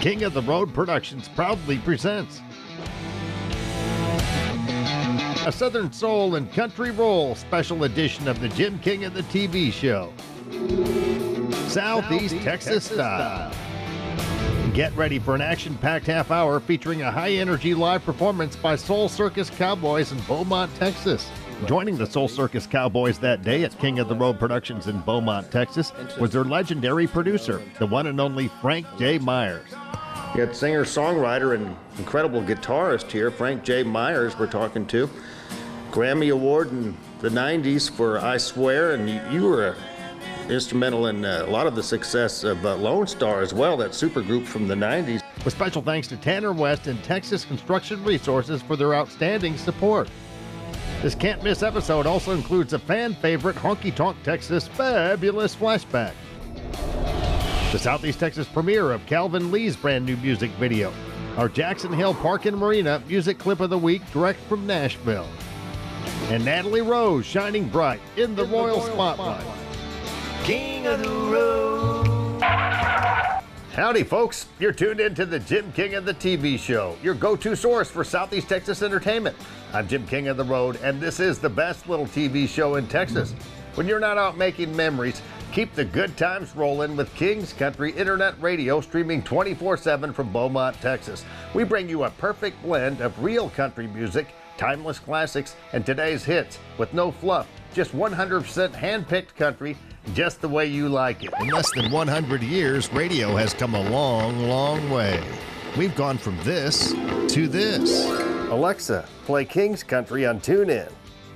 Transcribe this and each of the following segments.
King of the Road Productions proudly presents a Southern Soul and Country Roll special edition of the Jim King of the TV show, Southeast Texas Style. Get ready for an action-packed half hour featuring a high-energy live performance by Soul Circus Cowboys in Beaumont, Texas. Joining the Soul Circus Cowboys that day at King of the Road Productions in Beaumont, Texas, was their legendary producer, the one and only Frank J. Myers. You got singer-songwriter and incredible guitarist here, Frank J. Myers, we're talking to. Grammy Award in the 90s for I Swear, and you were instrumental in a lot of the success of Lone Star as well, that supergroup from the 90s. With special thanks to Tanner West and Texas Construction Resources for their outstanding support. This can't-miss episode also includes a fan-favorite Honky Tonk Texas fabulous flashback, the Southeast Texas premiere of Calvin Lee's brand new music video, our Jackson Hill Park and Marina music clip of the week direct from Nashville, and Natalie Rose shining bright in the Royal Spotlight. King of the Road. Howdy, folks. You're tuned into the Jim King of the TV show, your go-to source for Southeast Texas entertainment. I'm Jim King of the Road, and this is the best little TV show in Texas. When you're not out making memories, keep the good times rolling with King's Country Internet Radio, streaming 24/7 from Beaumont, Texas. We bring you a perfect blend of real country music, timeless classics, and today's hits with no fluff, just 100% hand-picked country, just the way you like it. In less than 100 years, radio has come a long, long way. We've gone from this to this. Alexa, play King's Country on TuneIn.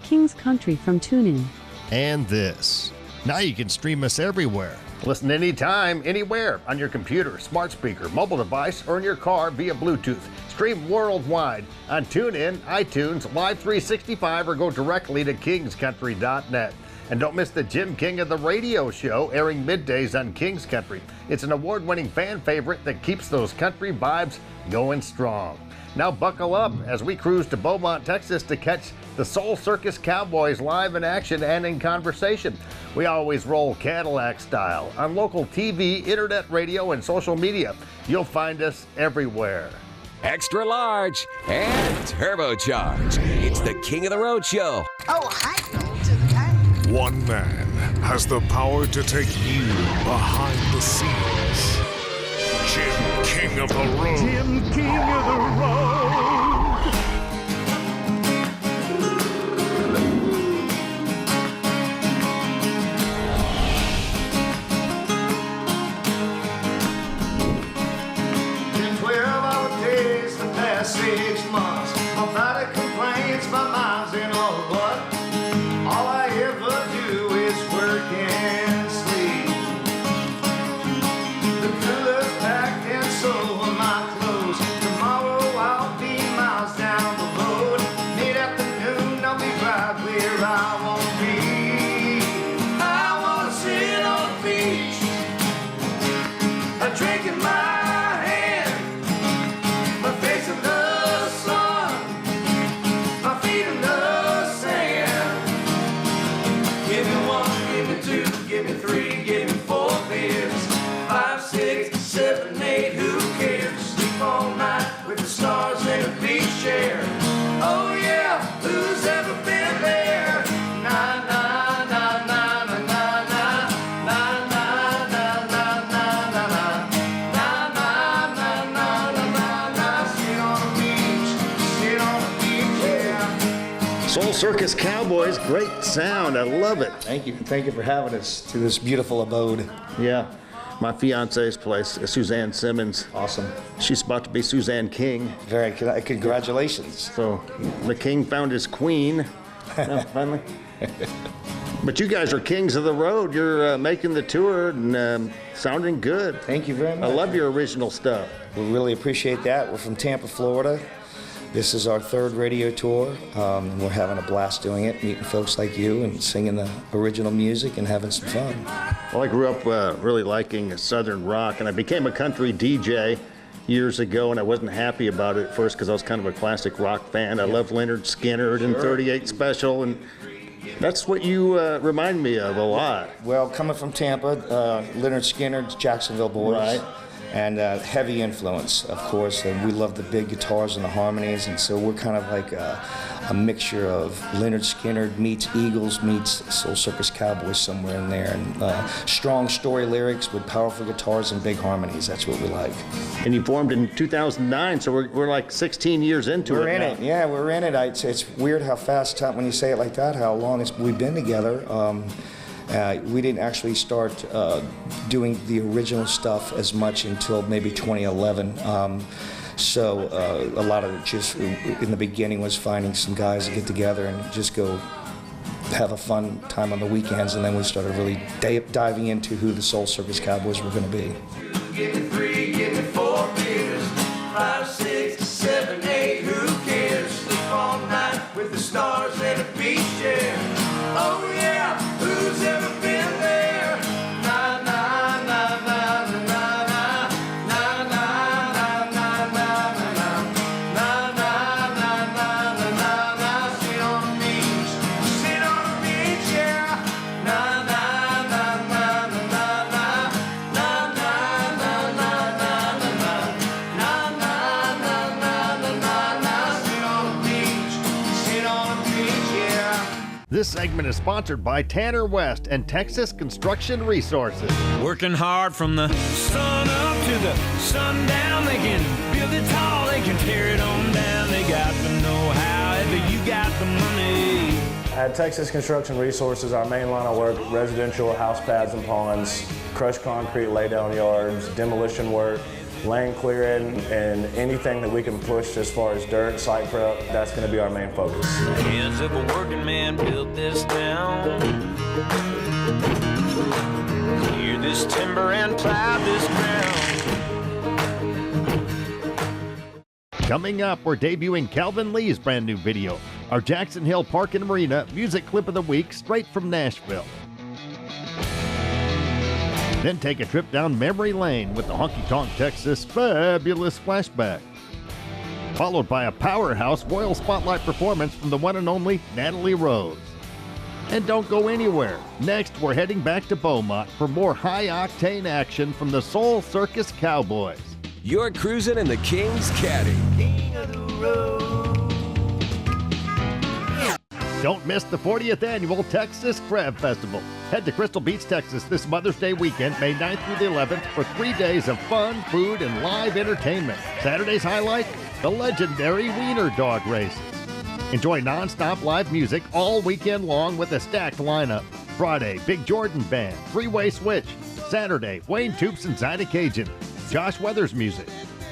King's Country from TuneIn. And this. Now you can stream us everywhere. Listen anytime, anywhere, on your computer, smart speaker, mobile device, or in your car via Bluetooth. Stream worldwide on TuneIn, iTunes, Live 365, or go directly to kingscountry.net. And don't miss the Jim King of the Radio show, airing middays on King's Country. It's an award-winning fan favorite that keeps those country vibes going strong. Now buckle up as we cruise to Beaumont, Texas to catch the Soul Circus Cowboys live in action and in conversation. We always roll Cadillac style on local TV, internet radio, and social media. You'll find us everywhere. Extra large and turbocharged. It's the King of the Road show. Oh, hi, to the guy. One man has the power to take you behind the scenes. Jim King of the Road. Jim King of the Road. In 12-hour days, the past 6 months, my body complains, my mind's in all blood. All I ever do is work and sleep. The cooler's packed and so are my clothes. Tomorrow I'll be miles down the road. Mid-afternoon I'll be right where I want to be. I want to sit on the beach, a drink in my hand, my face in the sun, my feet in the sand. Give me one, give me two, give me three, give me 4 beers. 5, 6, 7, 8, who cares? Sleep all night with the stars in a beach chair. Oh yeah, who's ever been there? Na na na na na na na na na na na na na na na na na na na. Sit on the beach, yeah. Soul Circus Cowboys, great sound, I love it. Thank you. Thank you for having us to this beautiful abode. Yeah, my fiance's place, Suzanne Simmons. Awesome. She's about to be Suzanne King. Very congratulations. So the king found his queen, finally. But you guys are kings of the road. You're making the tour and sounding good. Thank you very much. I love your original stuff. We really appreciate that. We're from Tampa, Florida. This is our 3rd radio tour. We're having a blast doing it, meeting folks like you and singing the original music and having some fun. Well, I grew up really liking Southern rock, and I became a country DJ years ago, and I wasn't happy about it at first because I was kind of a classic rock fan. I love Leonard Skinner and 38 Special, and that's what you remind me of a lot. Well, coming from Tampa, Leonard Skinner, Jacksonville Boys. Right. and heavy influence, of course, and we love the big guitars and the harmonies, and so we're kind of like a mixture of Leonard Skinner meets Eagles meets Soul Circus Cowboys somewhere in there, and strong story lyrics with powerful guitars and big harmonies. That's what we like. And you formed in 2009, so we're like 16 years into it. We're in it, yeah, we're in it. It's weird how fast time, when you say it like that, how long we've been together. We didn't actually start doing the original stuff as much until maybe 2011. So a lot of it just in the beginning was finding some guys to get together and just go have a fun time on the weekends, and then we started really diving into who the Soul Circus Cowboys were going to be. Give me 3, give me 4 beers, 5, 6, 7, 8, who cares? Sleep all night with the stars and a beach chair. Oh yeah, who's ever been there? Na na na na na na na na na na na na na na na na na. Sit on the beach, sit on the beach, yeah. Na na na na na na na na na na na na na na. Sit on the beach, sit on the beach, yeah. This segment is sponsored by Tanner West and Texas Construction Resources. Working hard from the sun up to the sundown. They can build it tall, they can tear it on down. They got the know-how, if you got the money. At Texas Construction Resources, our main line of work, residential house pads and ponds, crushed concrete laydown yards, demolition work, land clearing, and anything that we can push as far as dirt, site prep, that's going to be our main focus. Hands of a working man built this town. Clear this timber and plow this ground. Coming up, we're debuting Calvin Lee's brand new video, our Jackson Hill Park and Marina music clip of the week straight from Nashville. Then take a trip down memory lane with the Honky Tonk Texas Fabulous Flashback. Followed by a powerhouse Royal Spotlight performance from the one and only Natalie Rose. And don't go anywhere. Next, we're heading back to Beaumont for more high-octane action from the Soul Circus Cowboys. You're cruising in the King's Caddy. King of the road. Don't miss the 40th annual Texas Crab Festival. Head to Crystal Beach, Texas this Mother's Day weekend, May 9th through the 11th, for 3 days of fun, food, and live entertainment. Saturday's highlight, the legendary Wiener Dog races. Enjoy non-stop live music all weekend long with a stacked lineup. Friday, Big Jordan Band, Three-Way Switch. Saturday, Wayne Toops and Zyda Cajun, Josh Weathers Music,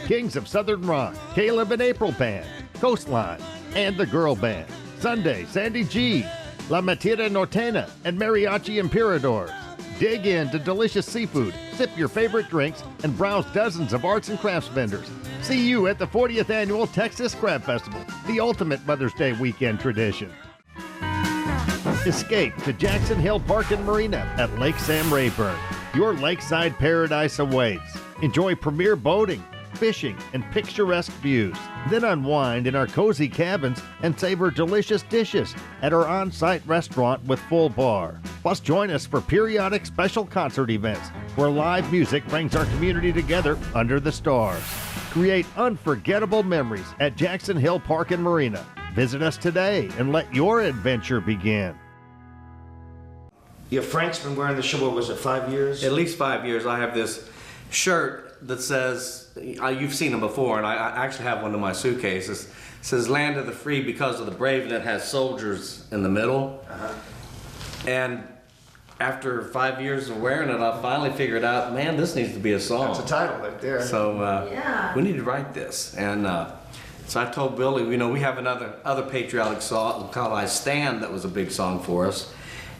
Kings of Southern Rock, Caleb and April Band, Coastline, and the Girl Band. Sunday, Sandy G, La Matira Nortena, and Mariachi Emperadors. Dig into delicious seafood, sip your favorite drinks, and browse dozens of arts and crafts vendors. See you at the 40th Annual Texas Crab Festival, the ultimate Mother's Day weekend tradition. Escape to Jackson Hill Park and Marina at Lake Sam Rayburn. Your lakeside paradise awaits. Enjoy premier boating, fishing, and picturesque views. Then unwind in our cozy cabins and savor delicious dishes at our on-site restaurant with full bar. Plus, join us for periodic special concert events where live music brings our community together under the stars. Create unforgettable memories at Jackson Hill Park and Marina. Visit us today and let your adventure begin. Yeah, Frank's been wearing the shirt, what was it, 5 years? At least 5 years. I have this shirt that says, you've seen them before, and I actually have one in my suitcase. It says Land of the Free because of the brave, and it has soldiers in the middle. And after 5 years of wearing it, I finally figured out, man, this needs to be a song. That's a title right there. So we need to write this. And so I told Billy, you know, we have other patriotic song called I Stand that was a big song for us.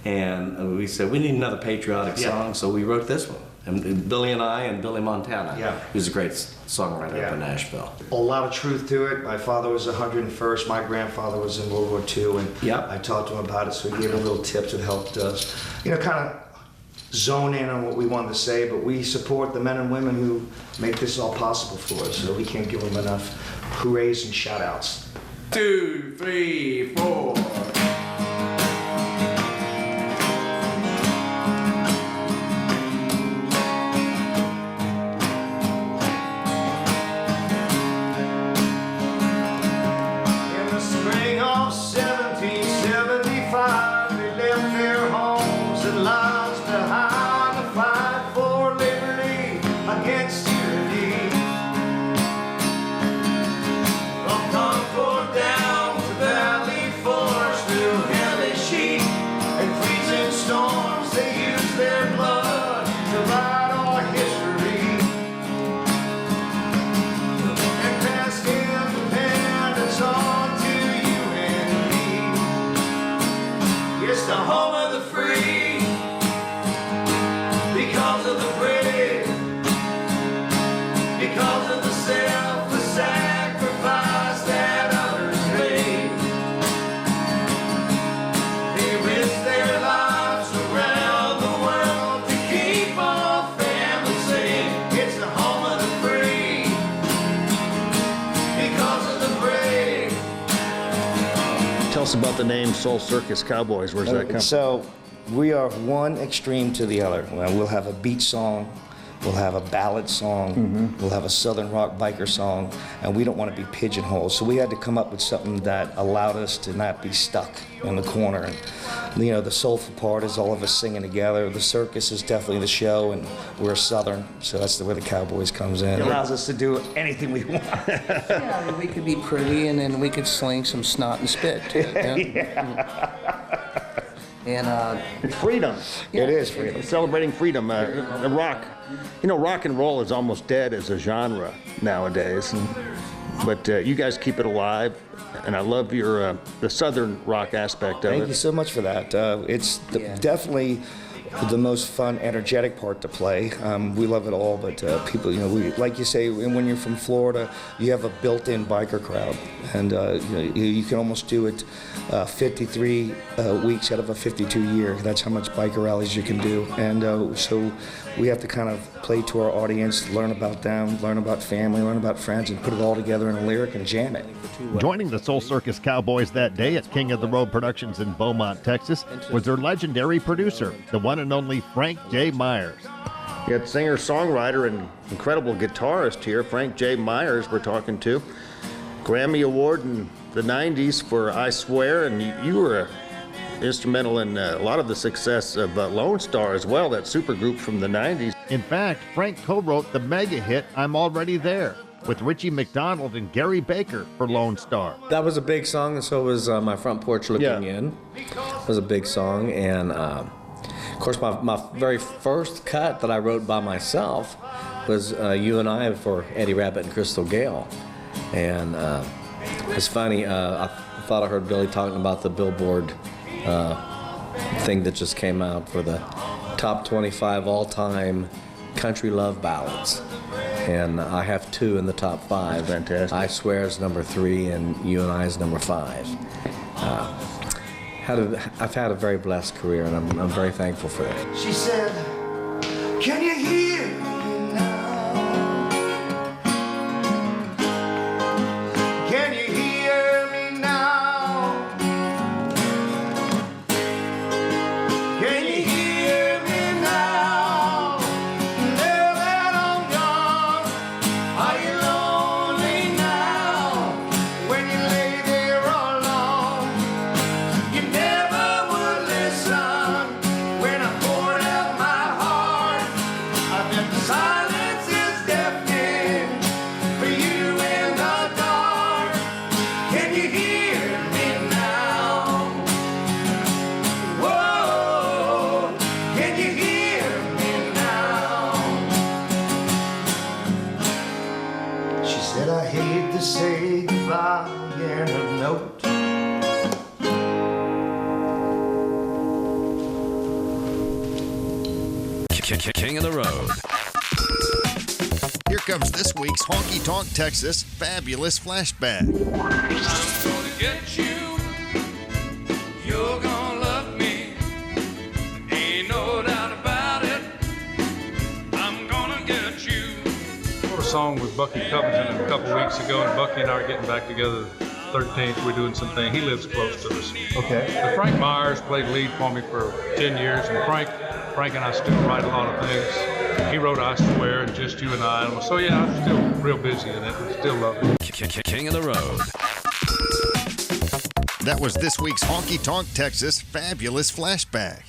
And we said, we need another patriotic song, so we wrote this one. And Billy and I and Billy Montana, who's a great songwriter up in Nashville. A lot of truth to it. My father was 101st. My grandfather was in World War II, and I talked to him about it, so he gave me little tips that helped us, you know, kind of zone in on what we wanted to say, but we support the men and women who make this all possible for us, so we can't give them enough hoorays and shout-outs. 2, 3, 4. against tyranny. From Concord down to Valley Forge, through hellish heat and freezing storms, they use their blood to write our history and pass independence on to you and me. It's the home of the free because of the brave, because of the selfless sacrifice that others made. They risk their lives around the world to keep all families safe. It's the home of the free because of the brave. Tell us about the name Soul Circus Cowboys. Where's that come from? So we are one extreme to the other. We'll have a beach song, we'll have a ballad song, we'll have a southern rock biker song, and we don't want to be pigeonholed. So we had to come up with something that allowed us to not be stuck in the corner. And, you know, the soulful part is all of us singing together. The circus is definitely the show, and we're southern, so that's where the Cowboys comes in. It allows us to do anything we want. Yeah, I mean, we could be pretty, and then we could sling some snot and spit too. And it's freedom. It is freedom. Celebrating freedom. The rock, you know, rock and roll is almost dead as a genre nowadays, but you guys keep it alive, and I love your the southern rock aspect of it. Thank you so much for that. It's definitely the most fun, energetic part to play. We love it all, but people, you know, like you say, when you're from Florida, you have a built-in biker crowd, and you know, you can almost do it 53 weeks out of a 52 year. That's how much biker rallies you can do, and so we have to kind of play to our audience, learn about them, learn about family, learn about friends, and put it all together in a lyric and jam it. Joining the Soul Circus Cowboys that day at King of the Road Productions in Beaumont, Texas, was their legendary producer, the one and only Frank J. Myers. You got singer-songwriter and incredible guitarist here, Frank J. Myers, we're talking to. Grammy Award in the 90s for I Swear, and you were instrumental in a lot of the success of Lone Star as well, that supergroup from the 90s. In fact, Frank co-wrote the mega hit I'm Already There with Richie McDonald and Gary Baker for Lone Star. That was a big song, and so was My Front Porch Looking In. It was a big song, and of course my very first cut that I wrote by myself was You and I for Eddie Rabbitt and Crystal Gale. And it's funny, I thought I heard Billy talking about the Billboard thing that just came out for the top 25 all-time country love ballads. And I have 2 in the top 5. Fantastic. I Swear is number 3, and You and I is number 5. I've had a very blessed career, and I'm very thankful for that. She said, can you hear me now? Can you hear me now? Can you hear me now? Now that I'm gone, are you lonely now? When you lay there alone, you never would listen when I poured out my heart. I bet the silence is deafening for you in the dark. Can you hear me now? Whoa, can you hear me now? She said, I hate to say goodbye in a note. King of the Road. Here comes this week's Honky Tonk Texas Fabulous Flashback. I'm gonna get you. You're gonna love me. Ain't no doubt about it. I'm gonna get you. I wrote a song with Bucky Covington a couple weeks ago, and Bucky and I are getting back together the 13th. We're doing something. He lives close to us. Okay. But Frank Myers played lead for me for 10 years, and Frank and I still write a lot of things. He wrote I Swear and Just You and I. So yeah, I'm still real busy in it. Still love it. King of the Road. That was this week's Honky Tonk Texas Fabulous Flashback.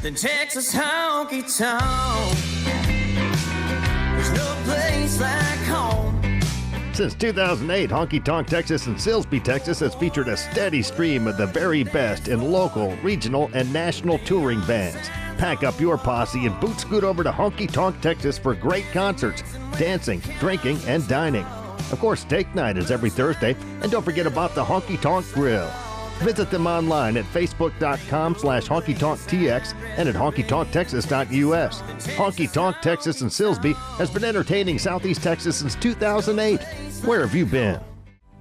The Texas honky tonk Since 2008, Honky Tonk Texas and Silsbee, Texas has featured a steady stream of the very best in local, regional, and national touring bands. Pack up your posse and boot scoot over to Honky Tonk Texas for great concerts, dancing, drinking, and dining. Of course, steak night is every Thursday, and don't forget about the Honky Tonk Grill. Visit them online at facebook.com/honkytonktx and at honkytonktexas.us. Honky Tonk Texas and Silsbee has been entertaining Southeast Texas since 2008. Where have you been?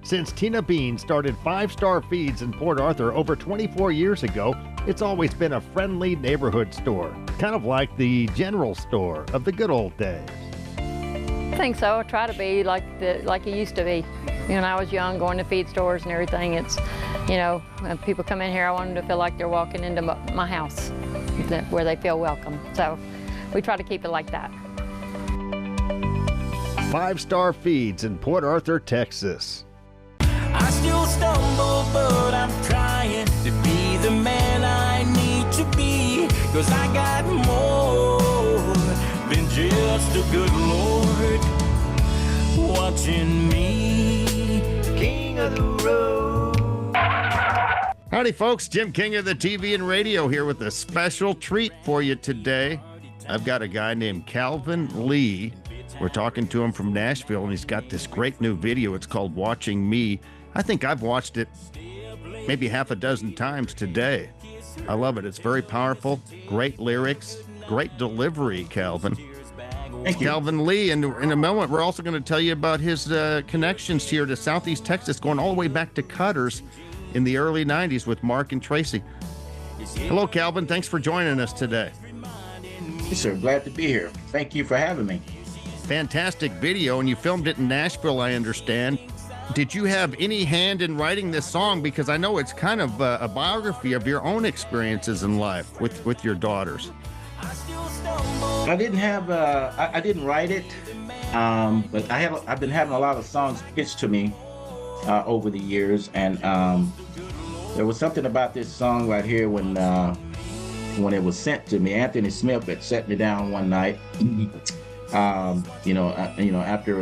Since Tina Bean started 5 Star Feeds in Port Arthur over 24 years ago, it's always been a friendly neighborhood store, kind of like the general store of the good old days. I think so. I try to be like it used to be. When I was young, going to feed stores and everything, it's, when people come in here, I want them to feel like they're walking into my house, where they feel welcome. So we try to keep it like that. 5 Star Feeds in Port Arthur, Texas. I still stumble, but I'm trying to be the man I need to be. 'Cause I got more than just a good Lord watching me, king of the road. Howdy, folks. Jim King of the TV and radio here with a special treat for you today. I've got a guy named Calvin Lee. We're talking to him from Nashville, and he's got this great new video. It's called Watching Me. I think I've watched it maybe half a dozen times today. I love it. It's very powerful, great lyrics, great delivery, Calvin. Thank you. Calvin Lee, and in a moment, we're also going to tell you about his connections here to Southeast Texas, going all the way back to Cutters in the early 90s with Mark and Tracy. Hello, Calvin. Thanks for joining us today. Yes, sir. Glad to be here. Thank you for having me. Fantastic video, and you filmed it in Nashville, I understand. Did you have any hand in writing this song? Because I know it's kind of a biography of your own experiences in life with your daughters. I didn't have, I didn't write it, but I've been having a lot of songs pitched to me over the years, and there was something about this song right here when it was sent to me. Anthony Smith had set me down one night, after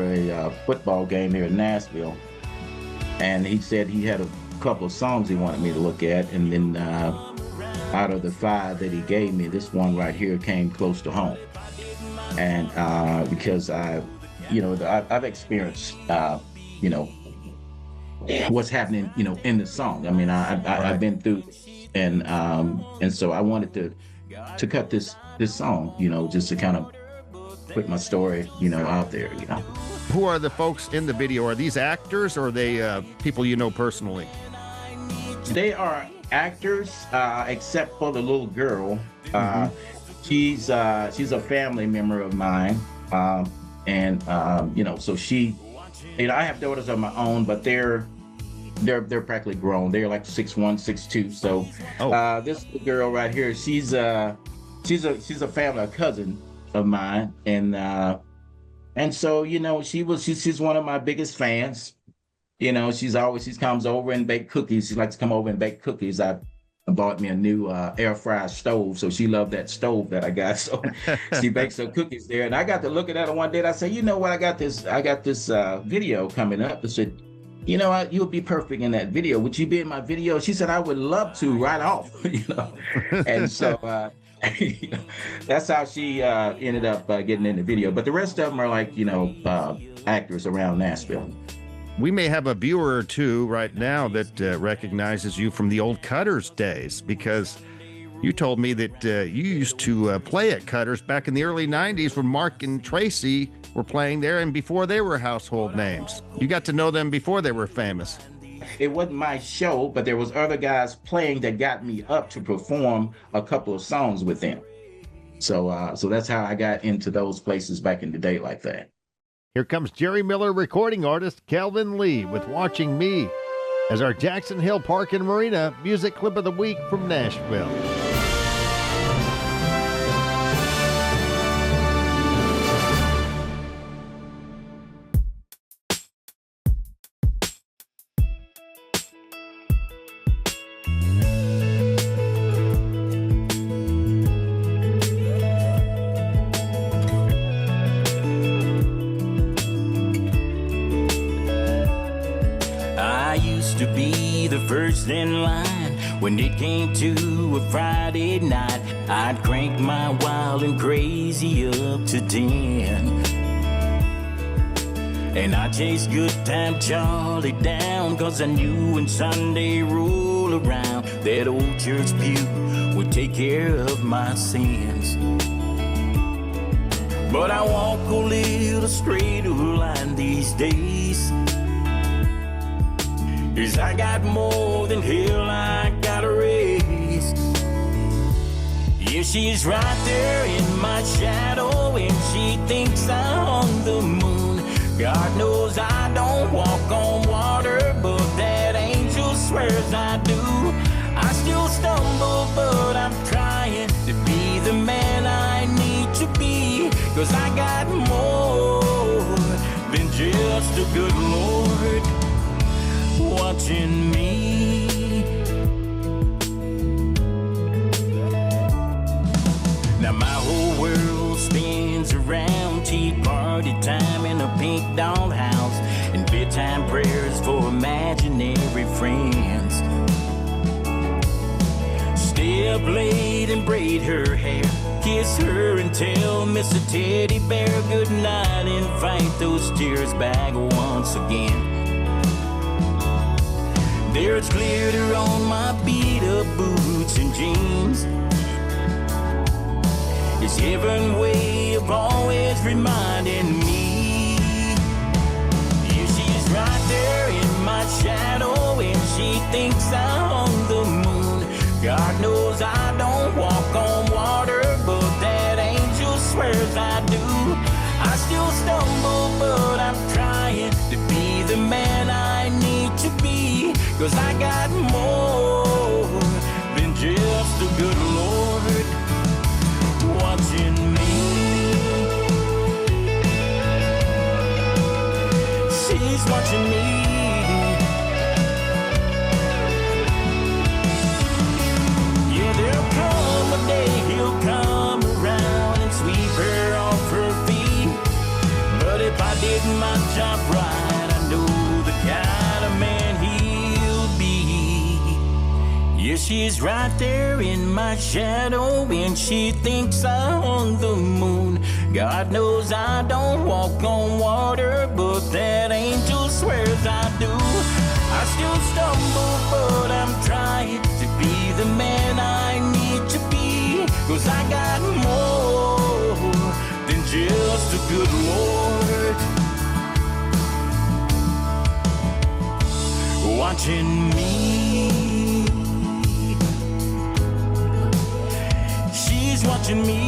a football game here in Nashville, and he said he had a couple of songs he wanted me to look at, and then out of the 5 that he gave me, this one right here came close to home. And because I've experienced, what's happening, in the song. I mean, I've been through it, and so I wanted to cut this song, just to kind of put my story, out there, Who are the folks in the video? Are these actors, or are they people you know personally? They are actors, except for the little girl. She's a family member of mine, so she, I have daughters of my own, but they're practically grown. They're like 6'1", 6'2". So this little girl right here, she's a family, a cousin of mine, and so she's one of my biggest fans. She comes over and bake cookies. She likes to come over and bake cookies. I bought me a new air fryer stove, so she loved that stove that I got. So she bakes her cookies there, and I got to look at her one day. And I said, you know what? I got this video coming up. I said, you'll be perfect in that video. Would you be in my video? She said, I would love to, right off. And so that's how she ended up getting in the video. But the rest of them are like actors around Nashville. We may have a viewer or two right now that recognizes you from the old Cutters days, because you told me that you used to play at Cutters back in the early 90s when Mark and Tracy were playing there, and before they were household names. You got to know them before they were famous. It wasn't my show, but there was other guys playing that got me up to perform a couple of songs with them. So that's how I got into those places back in the day like that. Here comes Jerry Miller recording artist Calvin Lee with Watching Me as our Jackson Hill Park and Marina music clip of the week from Nashville. to be the first in line. When it came to a Friday night, I'd crank my wild and crazy up to 10. And I chased good time Charlie down, 'cause I knew when Sunday rolled around, that old church pew would take care of my sins. But I walk a little straighter line these days, 'cause I got more than hell I gotta raise. Yeah, she's right there in my shadow, and she thinks I'm on the moon. God knows I don't walk on water, but that angel swears I do. I still stumble, but I'm trying to be the man I need to be, 'cause I got more than just a good Lord watching me. Now my whole world spins around tea party time in a pink dollhouse, and bedtime prayers for imaginary friends. Stay up late and braid her hair, kiss her and tell Mr. Teddy Bear goodnight, and fight those tears back once again. There's glitter on my beat-up boots and jeans. It's heaven way of always reminding me. Yeah, she's right there in my shadow, and she thinks I'm on the moon. God knows I don't walk on water, but that angel swears I do. I still stumble, but I'm trying to be the man I need to be, 'cause I got more than just a good Lord watching me. She's watching me. Yeah, there'll come a day he'll come around and sweep her off her feet. But if I did my job right, I know the kind of man he'll be. Yeah, she's right there in my shadow, and she thinks I'm on the moon. God knows I don't walk on water, but that angel swears I do. I still stumble, but I'm trying to be the man I need to be, 'cause I got more than just a good Lord watching me. She's watching me.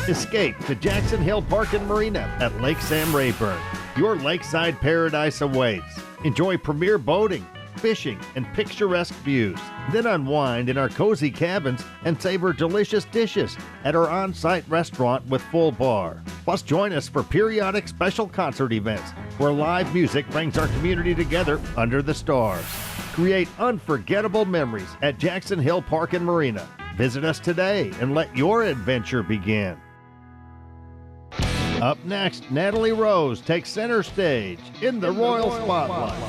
Escape to Jackson Hill Park and Marina at Lake Sam Rayburn. Your lakeside paradise awaits. Enjoy premier boating, fishing, and picturesque views. Then unwind in our cozy cabins and savor delicious dishes at our on-site restaurant with full bar. Plus, join us for periodic special concert events where live music brings our community together under the stars. Create unforgettable memories at Jackson Hill Park and Marina. Visit us today and let your adventure begin. Up next, Natalie Rose takes center stage in the Royal Spotlight.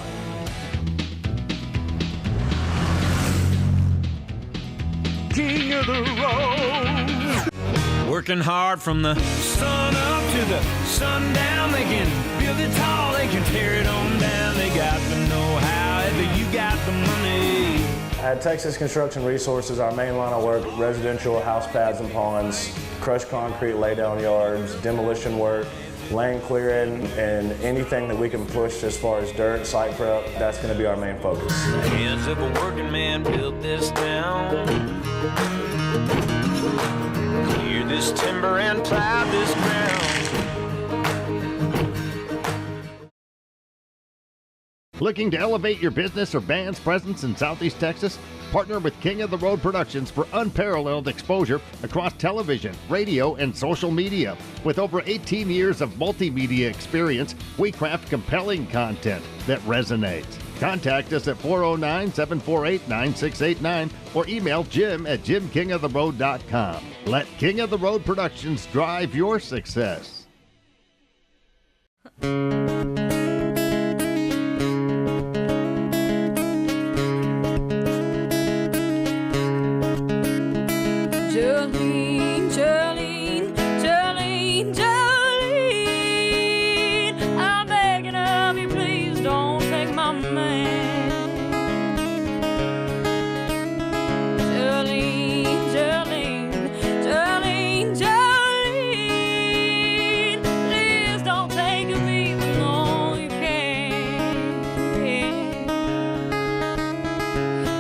King of the road. Working hard from the sun up to the sundown. They can build it tall, they can tear it on down. They got the know-how, but you got the money. At Texas Construction Resources, our main line of work, residential house pads and ponds, crushed concrete laydown yards, demolition work, land clearing, and anything that we can push as far as dirt, site prep, that's going to be our main focus. Hands of a working man built this town. Clear this timber and plow this ground. Looking to elevate your business or band's presence in Southeast Texas? Partner with King of the Road Productions for unparalleled exposure across television, radio, and social media. With over 18 years of multimedia experience, we craft compelling content that resonates. Contact us at 409-748-9689 or email jim@jimkingoftheroad.com. Let King of the Road Productions drive your success. Jolene, Jolene, Jolene, Jolene, I'm begging of you, please don't take my man. Jolene, Jolene, Jolene, Jolene, please don't take him even though you can.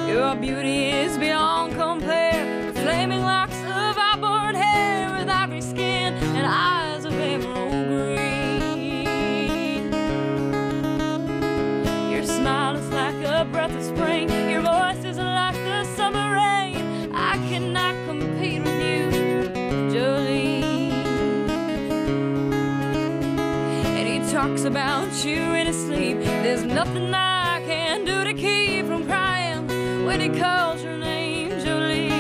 Your beauty is beyond compare, flaming locks of auburn hair with ivory skin and eyes of emerald green. Your smile is like a breath of spring, your voice is like the summer rain. I cannot compete with you, Jolene. And he talks about you in his sleep. There's nothing I can do to keep from crying when he calls your name, Jolene.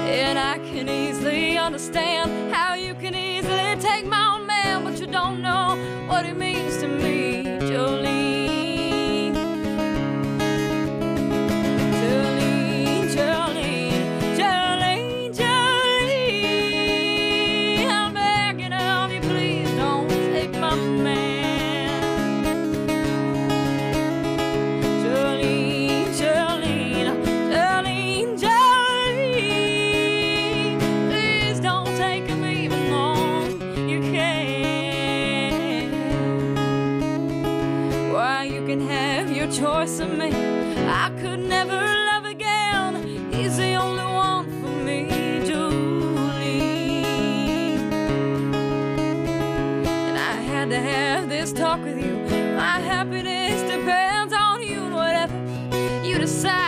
And I can easily understand how you can easily take my own man, but you don't know what it means to me, Jolene. Jolene, Jolene, Jolene, Jolene, I'm begging of you, please don't take my man. Jolene, Jolene, Jolene, Jolene, please don't take him even though you can. Why, you can have your choice of me, I could never love again. He's the only one for me, Jolene. And I had to have this talk with you. My happiness depends on you, and whatever you decide